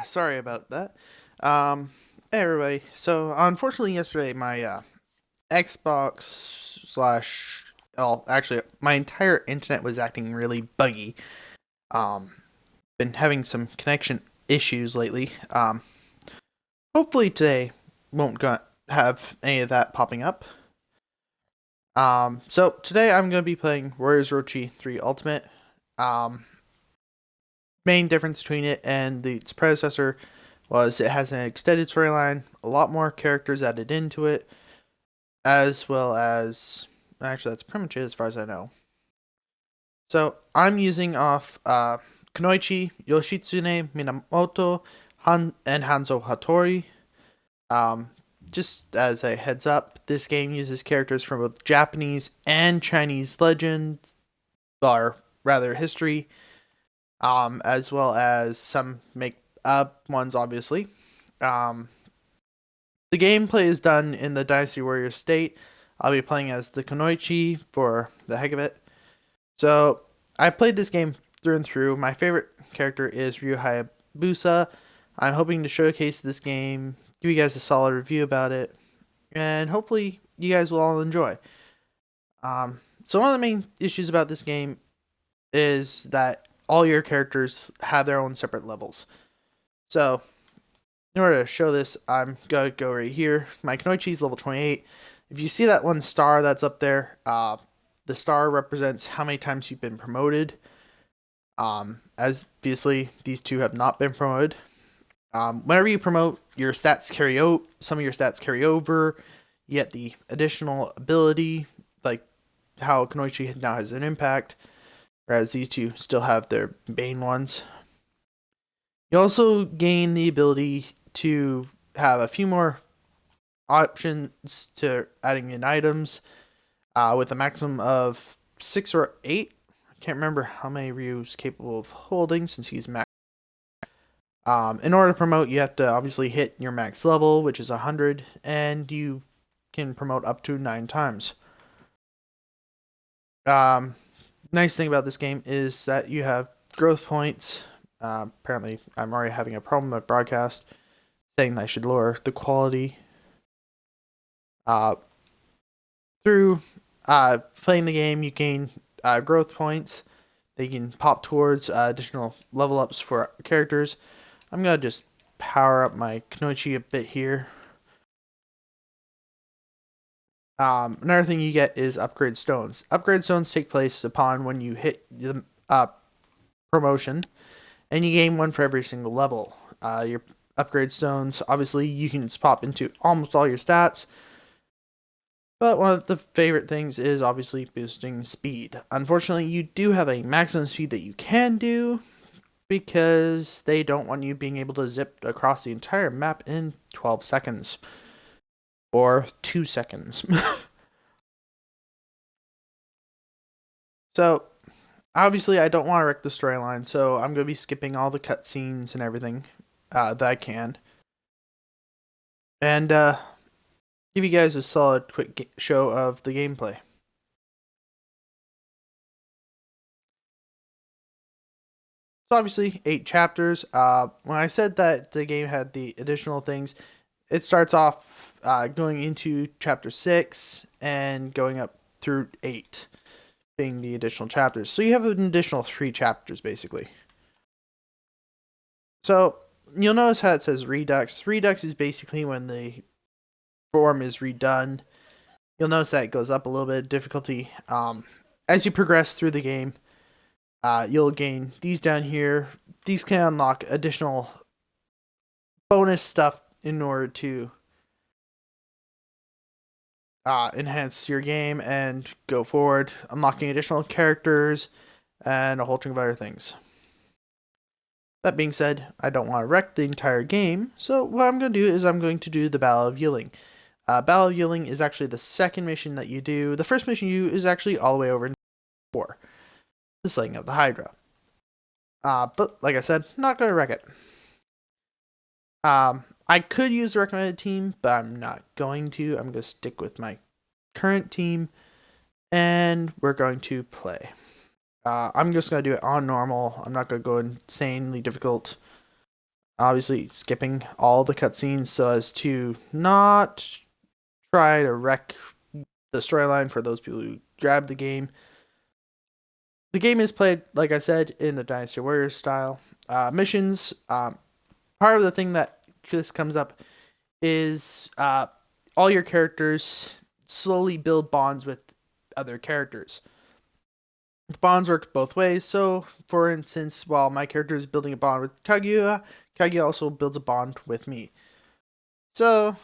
Sorry about that. Um, hey everybody. So unfortunately, yesterday my Xbox slash actually my entire internet was acting really buggy. Um, been having some connection issues lately. Hopefully today won't have any of that popping up. So today I'm gonna be playing Warriors Orochi 3 Ultimate. Um, Main difference between it and its predecessor was it has an extended storyline, a lot more characters added into it, as well as actually that's pretty much it as far as I know. So I'm using off Kunoichi, Yoshitsune, Minamoto, and Hanzo Hattori. Um, just as a heads up, this game uses characters from both Japanese and Chinese legends, or rather history, as well as some make up ones, obviously. Um, the gameplay is done in the Dynasty Warriors state. I'll be playing as the Kunoichi for the heck of it. So, I played this game through and through. My favorite character is Ryu Hayabusa. I'm hoping to showcase this game, give you guys a solid review about it, and hopefully you guys will all enjoy. So, one of the main issues about this game is that all your characters have their own separate levels. So, in order to show this, I'm going to go right here. My Kanoichi is level 28. If you see that one star that's up there, the star represents how many times you've been promoted. As obviously, these two have not been promoted. Whenever you promote, your stats carry out. Some of your stats carry over. You get the additional ability, like how Kanoichi now has an impact, whereas these two still have their main ones. You also gain the ability to have a few more options to adding in items with a maximum of 6 or 8. I can't remember how many Ryu's capable of holding since he's max. In order to promote, you have to obviously hit your max level, which is 100, and you can promote up to 9 times. Um, Nice thing about this game is that you have growth points. Apparently, I'm already having a problem with broadcast saying that I should lower the quality. Uh, Through playing the game, you gain growth points. They can pop towards additional level ups for characters. I'm gonna just power up my Kanoichi a bit here. Another thing you get is upgrade stones. Upgrade stones take place upon when you hit the promotion, and you gain one for every single level. Your upgrade stones, obviously, you can pop into almost all your stats. But one of the favorite things is obviously boosting speed. Unfortunately, you do have a maximum speed that you can do because they don't want you being able to zip across the entire map in 12 seconds or 2 seconds. So, obviously, I don't want to wreck the storyline, so I'm going to be skipping all the cutscenes and everything that I can. And give you guys a solid quick show of the gameplay. So obviously, 8 chapters. When I said that the game had the additional things, it starts off going into chapter 6 and going up through 8, being the additional chapters. So you have an additional 3 chapters basically. So you'll notice how it says Redux. Redux is basically when the form is redone. You'll notice that it goes up a little bit of difficulty. As you progress through the game, you'll gain these down here. These can unlock additional bonus stuff in order to enhance your game and go forward, unlocking additional characters and a whole string of other things. That being said, I don't want to wreck the entire game, so what I'm going to do is I'm going to do the Battle of Yiling. Battle of Yiling is actually the second mission that you do. The first mission you do is actually all the way over in 4, the Slaying of the Hydra. But like I said, not going to wreck it. I could use a recommended team, but I'm not going to. I'm going to stick with my current team, and we're going to play. I'm just going to do it on normal. I'm not going to go insanely difficult. Obviously, skipping all the cutscenes so as to not try to wreck the storyline for those people who grab the game. The game is played, like I said, in the Dynasty Warriors style. Missions, part of the thing that this comes up is all your characters slowly build bonds with other characters. The bonds work both ways. So, for instance, while my character is building a bond with Kaguya, Kaguya also builds a bond with me. So,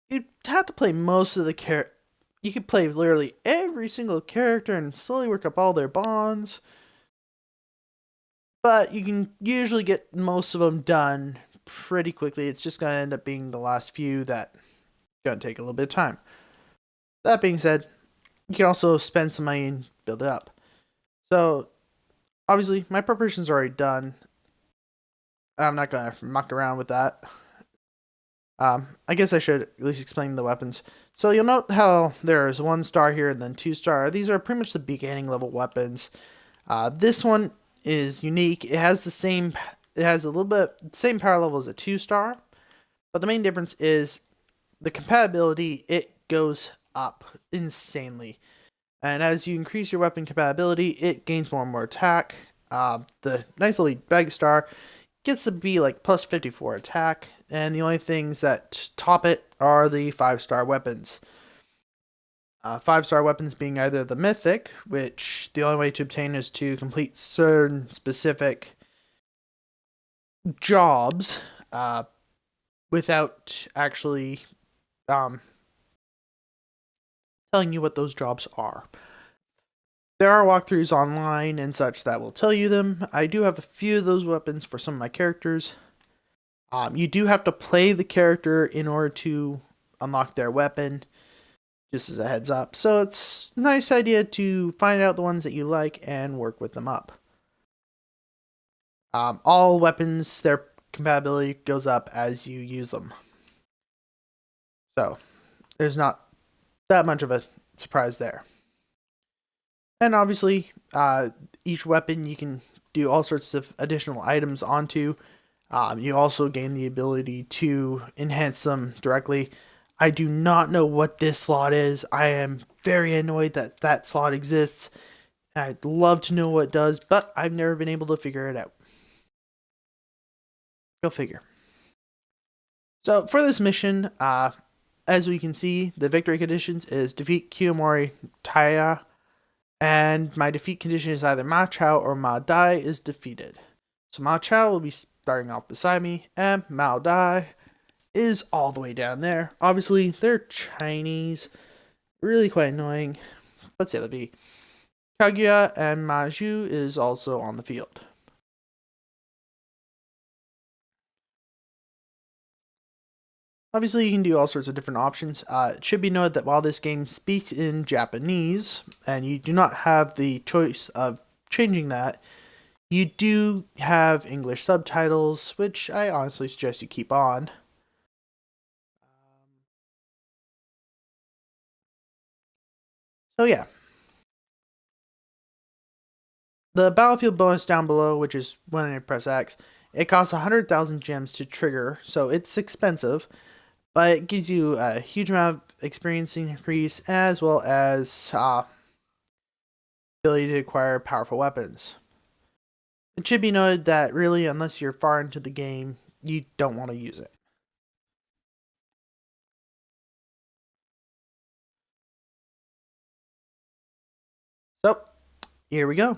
you have to play most of the character. You could play literally every single character and slowly work up all their bonds. But you can usually get most of them done pretty quickly. It's just going to end up being the last few that going to take a little bit of time. That being said, you can also spend some money and build it up. So, obviously, my preparations are already done. I'm not going to muck around with that. I guess I should at least explain the weapons. So you'll note how there's 1 star here and then 2 star. These are pretty much the beginning level weapons. This one is unique. It has a little bit same power level as a 2 star, but the main difference is the compatibility. It goes up insanely, and as you increase your weapon compatibility, it gains more and more attack. The nice little bag star gets to be like plus 54 attack, and the only things that top it are the 5-star weapons. 5-star weapons being either the mythic, which the only way to obtain is to complete certain specific jobs without actually telling you what those jobs are. There are walkthroughs online and such that will tell you them. I do have a few of those weapons for some of my characters. You do have to play the character in order to unlock their weapon, just as a heads up. So it's a nice idea to find out the ones that you like and work with them up. All weapons, their compatibility goes up as you use them. So there's not that much of a surprise there. And obviously, each weapon you can do all sorts of additional items onto. You also gain the ability to enhance them directly. I do not know what this slot is. I am very annoyed that that slot exists. I'd love to know what it does, but I've never been able to figure it out. Go figure. So for this mission, as we can see, the victory conditions is defeat Kiyomori Taya, and my defeat condition is either Ma Chao or Ma Dai is defeated. So Ma Chao will be starting off beside me, and Mao Dai is all the way down there. Obviously, they're Chinese, really quite annoying. Let's say that be. Kaguya and Maju is also on the field. Obviously, you can do all sorts of different options. It should be noted that while this game speaks in Japanese, and you do not have the choice of changing that, you do have English subtitles, which I honestly suggest you keep on. So yeah. The battlefield bonus down below, which is when I press X, it costs 100,000 gems to trigger, so it's expensive, but it gives you a huge amount of experience increase as well as ability to acquire powerful weapons. It should be noted that really, unless you're far into the game, you don't want to use it. So, here we go.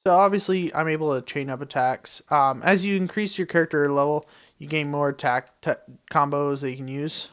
So obviously, I'm able to chain up attacks. As you increase your character level, you gain more attack combos that you can use.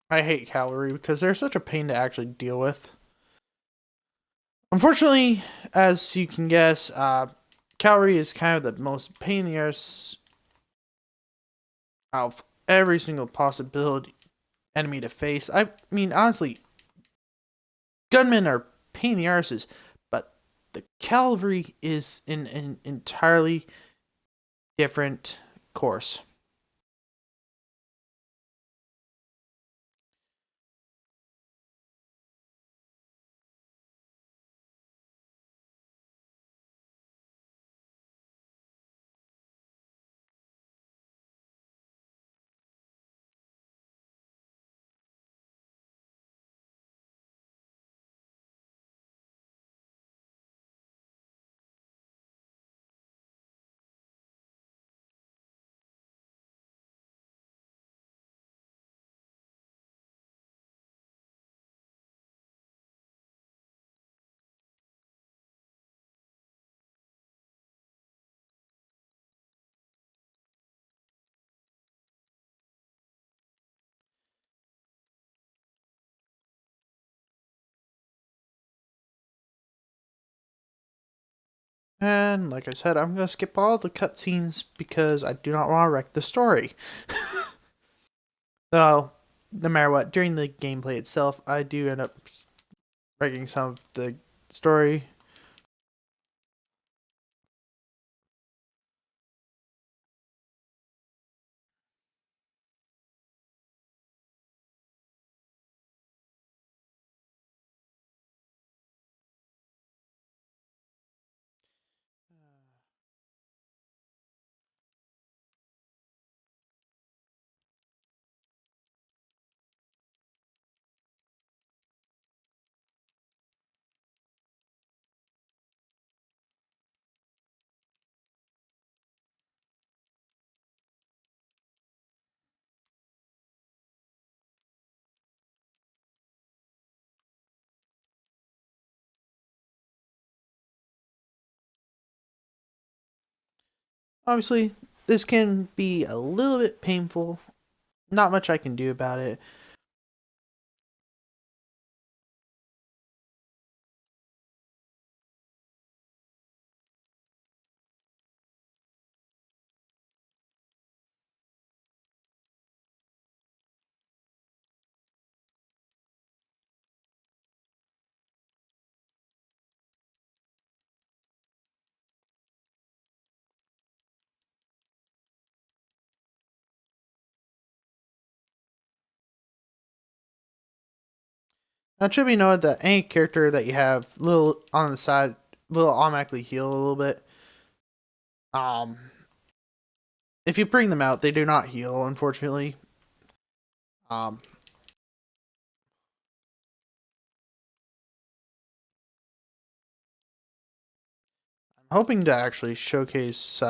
I hate cavalry because they're such a pain to actually deal with. Unfortunately, as you can guess, cavalry is kind of the most pain in the ass out of every single possibility enemy to face. I mean, honestly, gunmen are pain in the arses, but the cavalry is in an entirely different course. And like I said, I'm gonna skip all the cutscenes because I do not want to wreck the story. Though, no matter what, during the gameplay itself, I do end up wrecking some of the story. Obviously, this can be a little bit painful. Not much I can do about it. Now, it should be noted that any character that you have little on the side will automatically heal a little bit. Um, if you bring them out, they do not heal, unfortunately. Um, I'm hoping to actually showcase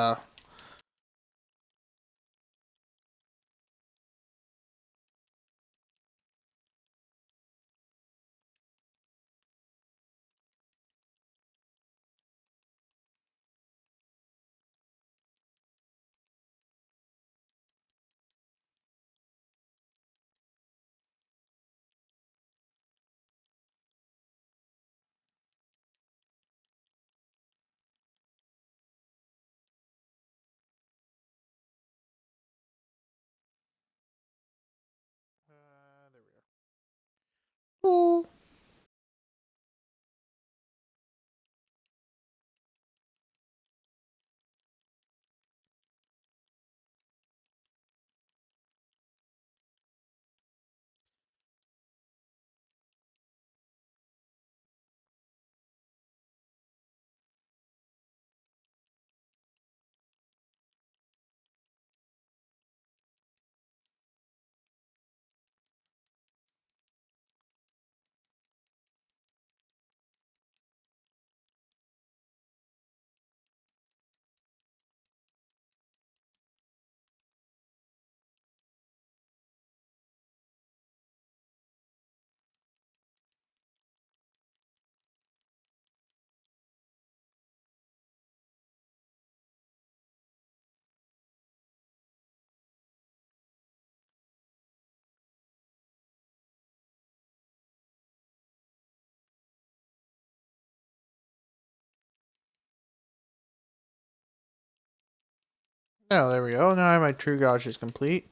Oh, there we go. Now I have my true gauges complete.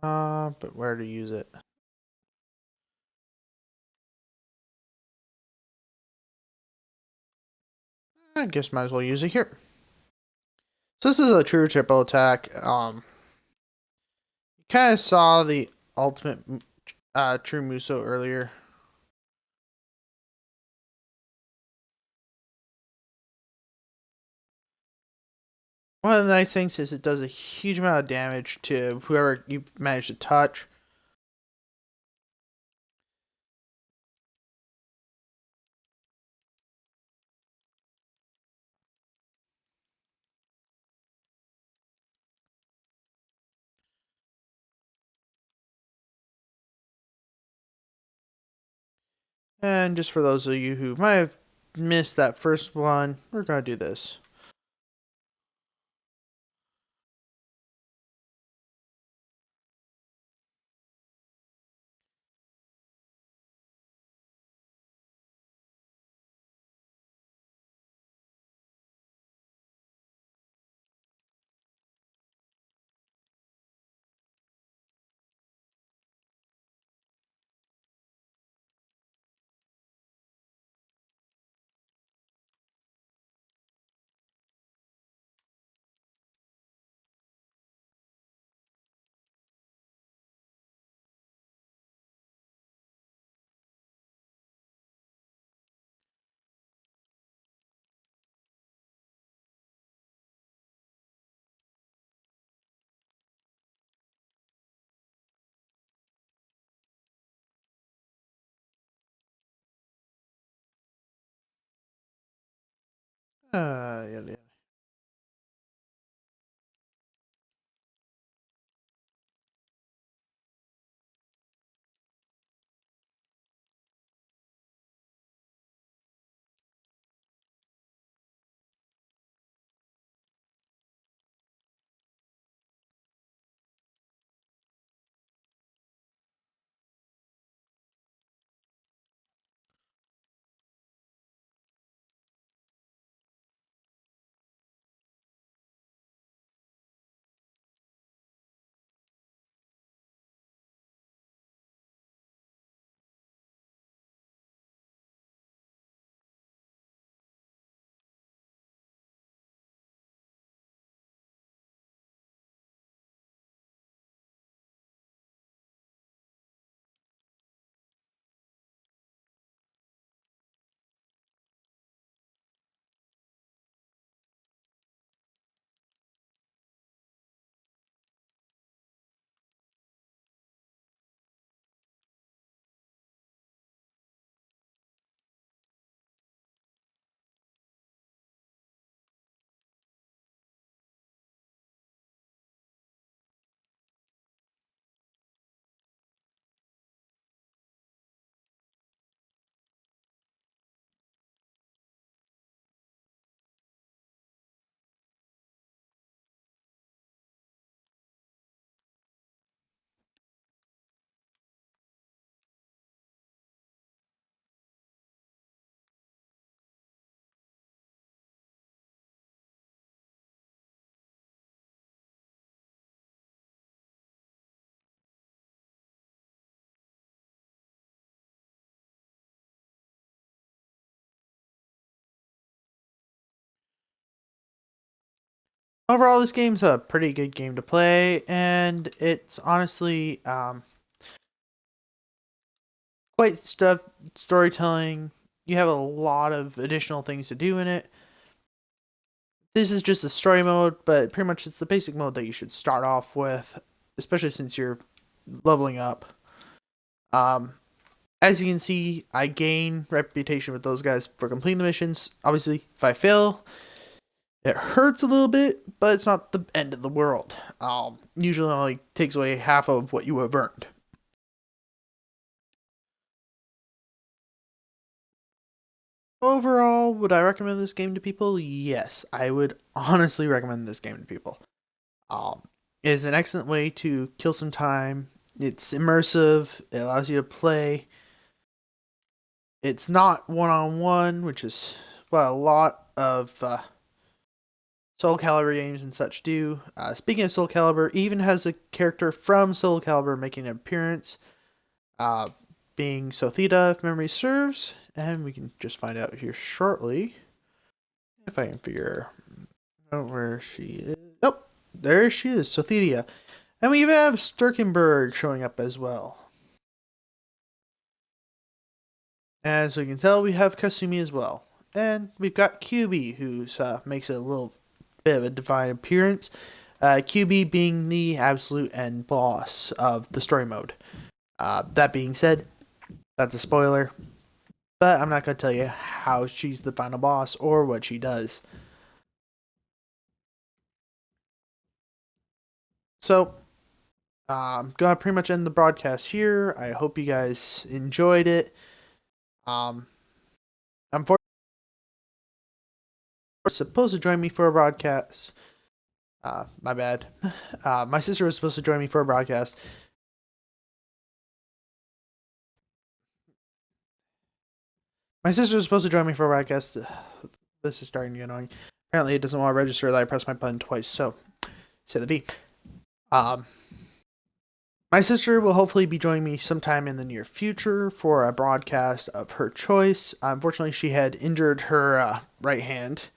But where to use it? I guess might as well use it here. So this is a true triple attack. You kind of saw the ultimate true Muso earlier. One of the nice things is it does a huge amount of damage to whoever you manage to touch. And just for those of you who might have missed that first one, we're going to do this. Yeah. Overall, this game's a pretty good game to play, and it's honestly quite stuff storytelling. You have a lot of additional things to do in it. This is just a story mode, but pretty much it's the basic mode that you should start off with, especially since you're leveling up. Um, as you can see, I gain reputation with those guys for completing the missions. Obviously, if I fail, it hurts a little bit, but it's not the end of the world. Usually only takes away half of what you have earned. Overall, would I recommend this game to people? Yes, I would honestly recommend this game to people. Um, it is an excellent way to kill some time. It's immersive. It allows you to play. It's not one on one, which is what a lot of Soul Calibur games and such do. Speaking of Soul Calibur, even has a character from Soul Calibur making an appearance, uh, being Sothita, if memory serves, and we can just find out here shortly if I can figure out where she is. Oh, there she is, Sothita. And we even have Sturkenberg showing up as well. As we can tell, we have Kasumi as well. And we've got QB, who makes a little bit of a divine appearance. QB being the absolute end boss of the story mode. That being said, that's a spoiler. But I'm not going to tell you how she's the final boss or what she does. So, I'm going to pretty much end the broadcast here. I hope you guys enjoyed it. Unfortunately, supposed to join me for a broadcast. My bad. My sister was supposed to join me for a broadcast. My sister was supposed to join me for a broadcast. This is starting to get annoying. Apparently, it doesn't want to register that I pressed my button twice. So, say the V. My sister will hopefully be joining me sometime in the near future for a broadcast of her choice. Unfortunately, she had injured her right hand.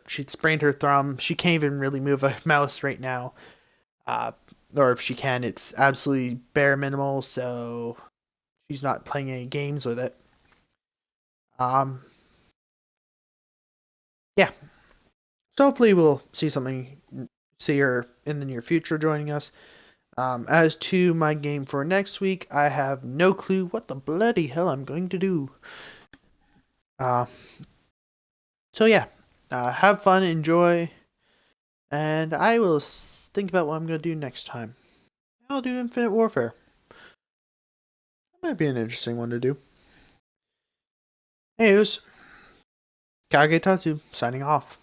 She'd sprained her thumb. She can't even really move a mouse right now. Or if she can, it's absolutely bare minimal. So she's not playing any games with it. Yeah. So hopefully we'll see her in the near future joining us. As to my game for next week, I have no clue what the bloody hell I'm going to do. So yeah, have fun, enjoy, and I will think about what I'm going to do next time. I'll do Infinite Warfare. That might be an interesting one to do. Anyways, KageTatsu signing off.